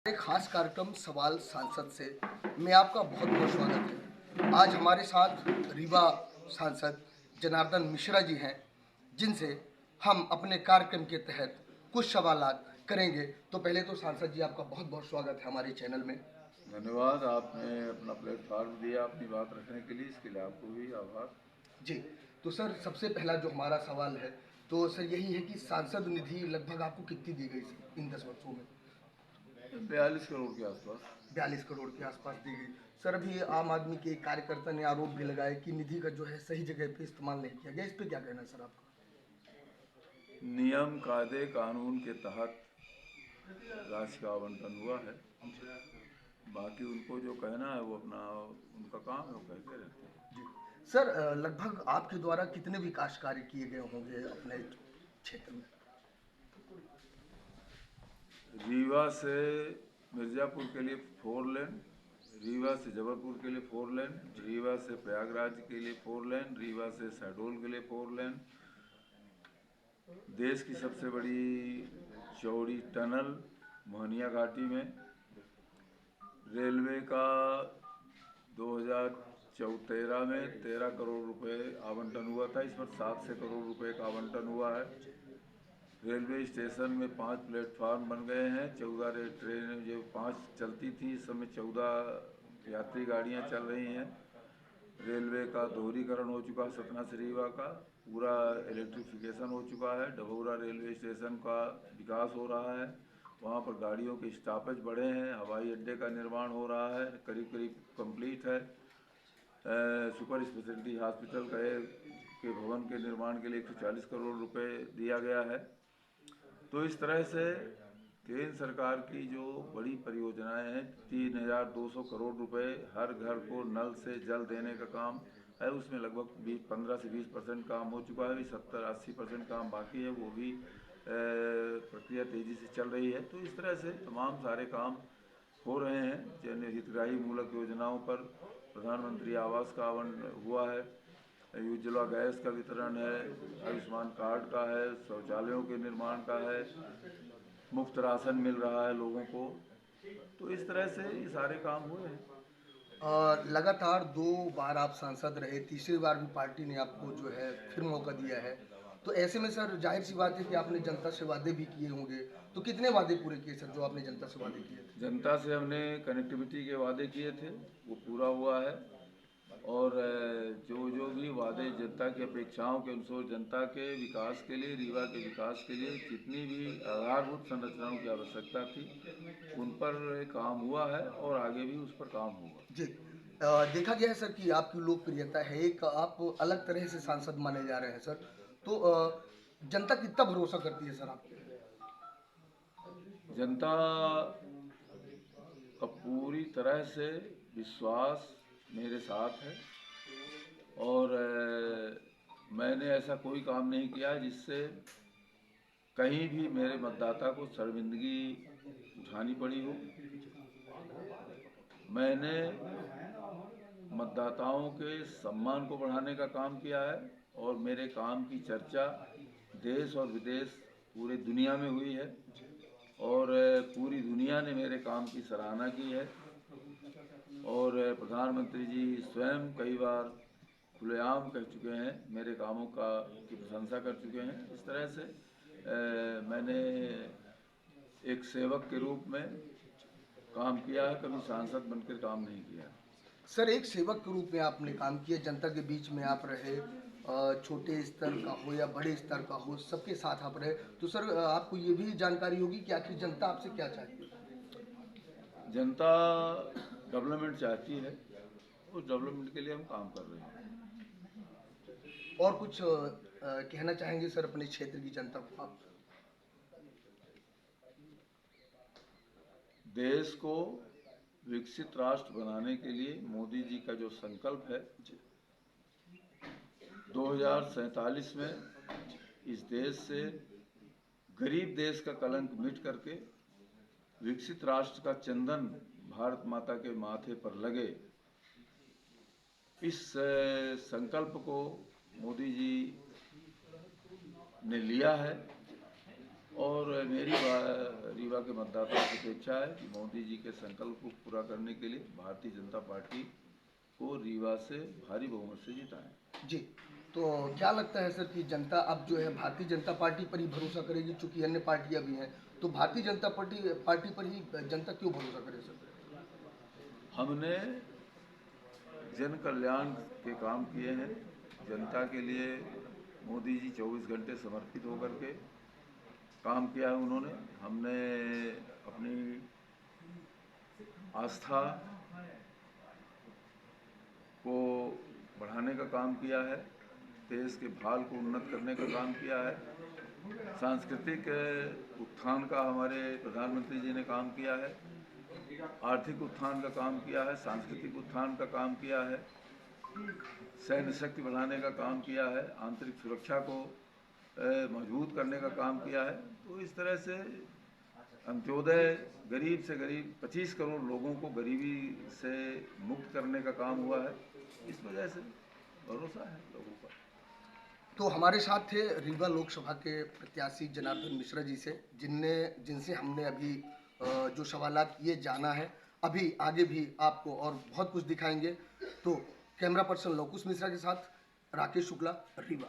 एक खास कार्यक्रम सवाल सांसद से मैं आपका बहुत बहुत स्वागत है। आज हमारे साथ रीवा सांसद जनार्दन मिश्रा जी हैं, जिनसे हम अपने कार्यक्रम के तहत कुछ सवालात करेंगे। तो पहले तो सांसद जी आपका बहुत बहुत स्वागत है हमारे चैनल में। धन्यवाद। आपने अपना प्लेटफॉर्म दिया अपनी बात रखने के लिए, इसके लिए आपको भी आभार। जी, तो सर सबसे पहला जो हमारा सवाल है, तो सर यही है कि सांसद निधि लगभग आपको कितनी दी गई सर इन 10 वर्षों में? 42 करोड़ के आसपास। 42 करोड़ के आसपास दी गई। सर अभी आम आदमी के एक कार्यकर्ता ने आरोप भी लगाया कि निधि का जो है सही जगह पे इस्तेमाल नहीं किया गया। इस पे क्या कहना है सर आपका? नियम कायदे कानून के तहत राशि का आवंटन हुआ है। बाकी उनको जो कहना है वो अपना उनका काम है, वो कहते रहते हैं। जी सर, लगभग आपके द्वारा कितने विकास कार्य किए गए होंगे अपने क्षेत्र में? रीवा से मिर्ज़ापुर के लिए 4 लेन, रीवा से जबलपुर के लिए 4 लेन, रीवा से प्रयागराज के लिए 4 लेन, रीवा से शहडोल के लिए 4 लेन, देश की सबसे बड़ी चौड़ी टनल मोहनिया घाटी में, रेलवे का 2013 में 13 करोड़ रुपए आवंटन हुआ था। इस पर 700 करोड़ रुपए का आवंटन हुआ है। रेलवे स्टेशन में 5 प्लेटफार्म बन गए हैं। 14 ट्रेन जो 5 चलती थी, इस समय 14 यात्री गाड़ियां चल रही हैं। रेलवे का दोहरीकरण हो चुका है, सतना से रीवा का पूरा इलेक्ट्रिफिकेशन हो चुका है। डभौरा रेलवे स्टेशन का विकास हो रहा है, वहाँ पर गाड़ियों के स्टॉपेज बढ़े हैं। हवाई अड्डे का निर्माण हो रहा है, करीब करीब कंप्लीट है। सुपर स्पेशलिटी हॉस्पिटल के भवन के निर्माण के लिए 140 करोड़ रुपए दिया गया है। तो इस तरह से केंद्र सरकार की जो बड़ी परियोजनाएं हैं, 3200 करोड़ रुपए हर घर को नल से जल देने का काम है, उसमें लगभग 15 से 20% काम हो चुका है। अभी 70-80% काम बाकी है, वो भी प्रक्रिया तेज़ी से चल रही है। तो इस तरह से तमाम सारे काम हो रहे हैं। जन हितग्राही मूलक योजनाओं पर प्रधानमंत्री आवास का आवंटन हुआ है, उज्ज्वला गैस का वितरण है, आयुष्मान कार्ड का है, शौचालयों के निर्माण का है, मुफ्त राशन मिल रहा है लोगों को। तो इस तरह से ये सारे काम हुए हैं। लगातार 2 बार आप सांसद रहे, तीसरी बार भी पार्टी ने आपको जो है फिर मौका दिया है। तो ऐसे में सर जाहिर सी बात है कि आपने जनता से वादे भी किए होंगे। तो कितने वादे पूरे किए सर जो आपने जनता से वादे किए थे? जनता से हमने कनेक्टिविटी के वादे किए थे, वो पूरा हुआ है। और जो जो भी वादे जनता की अपेक्षाओं के अनुसार जनता के विकास के लिए, रीवा के विकास के लिए जितनी भी आधारभूत संरचनाओं की आवश्यकता थी, उन पर काम हुआ है और आगे भी उस पर काम होगा। जी, देखा गया है सर कि आपकी लोकप्रियता है, एक आप अलग तरह से सांसद माने जा रहे हैं सर। तो जनता कितना भरोसा करती है सर आप पे? जनता का पूरी तरह से विश्वास मेरे साथ है। और मैंने ऐसा कोई काम नहीं किया जिससे कहीं भी मेरे मतदाता को शर्मिंदगी उठानी पड़ी हो। मैंने मतदाताओं के सम्मान को बढ़ाने का काम किया है और मेरे काम की चर्चा देश और विदेश पूरी दुनिया में हुई है। और पूरी दुनिया ने मेरे काम की सराहना की है। और प्रधानमंत्री जी स्वयं कई बार खुलेआम कह चुके हैं, मेरे कामों की प्रशंसा कर चुके हैं। इस तरह से मैंने एक सेवक के रूप में काम किया है, कभी सांसद बनकर काम नहीं किया। सर एक सेवक के रूप में आपने काम किया, जनता के बीच में आप रहे, छोटे स्तर का हो या बड़े स्तर का हो, सबके साथ आप रहे। तो सर आपको ये भी जानकारी होगी कि आखिर जनता आपसे क्या चाहती है? जनता डेवलपमेंट चाहती है, उस डेवलपमेंट के लिए हम काम कर रहे हैं। और कुछ कहना चाहेंगे सर अपने क्षेत्र की जनता को आप? देश को विकसित राष्ट्र बनाने के लिए मोदी जी का जो संकल्प है, 2047 में इस देश से गरीब देश का कलंक मिट करके विकसित राष्ट्र का चंदन भारत माता के माथे पर लगे, इस संकल्प को मोदी जी ने लिया है। और मेरी रीवा के मतदाताओं की अपेक्षा है कि मोदी जी के संकल्प को पूरा करने के लिए भारतीय जनता पार्टी को रीवा से भारी बहुमत से जिताएं। जी, तो क्या लगता है सर कि जनता अब जो है भारतीय जनता पार्टी पर ही भरोसा करेगी, चूंकि अन्य पार्टियां भी हैं, तो भारतीय जनता पार्टी पर ही जनता क्यों भरोसा करे सर? हमने जन कल्याण के काम किए हैं, जनता के लिए मोदी जी 24 घंटे समर्पित होकर के काम किया है उन्होंने। हमने अपनी आस्था को बढ़ाने का काम किया है, देश के भाल को उन्नत करने का काम किया है, सांस्कृतिक उत्थान का हमारे प्रधानमंत्री जी ने काम किया है, आर्थिक उत्थान का काम किया है, सांस्कृतिक उत्थान का काम किया है, सैन्य शक्ति बढ़ाने का काम किया है, आंतरिक सुरक्षा को मजबूत करने का काम किया है। तो इस तरह से अंत्योदय गरीब से गरीब 25 करोड़ लोगों को गरीबी से मुक्त करने का काम हुआ है। इस वजह से भरोसा है लोगों का। तो हमारे साथ थे रीवा लोकसभा के प्रत्याशी जनार्दन मिश्रा जी से, जिनसे हमने अभी जो सवालात ये जाना है। अभी आगे भी आपको और बहुत कुछ दिखाएंगे। तो कैमरा पर्सन लवकुश मिश्रा के साथ राकेश शुक्ला, रीवा।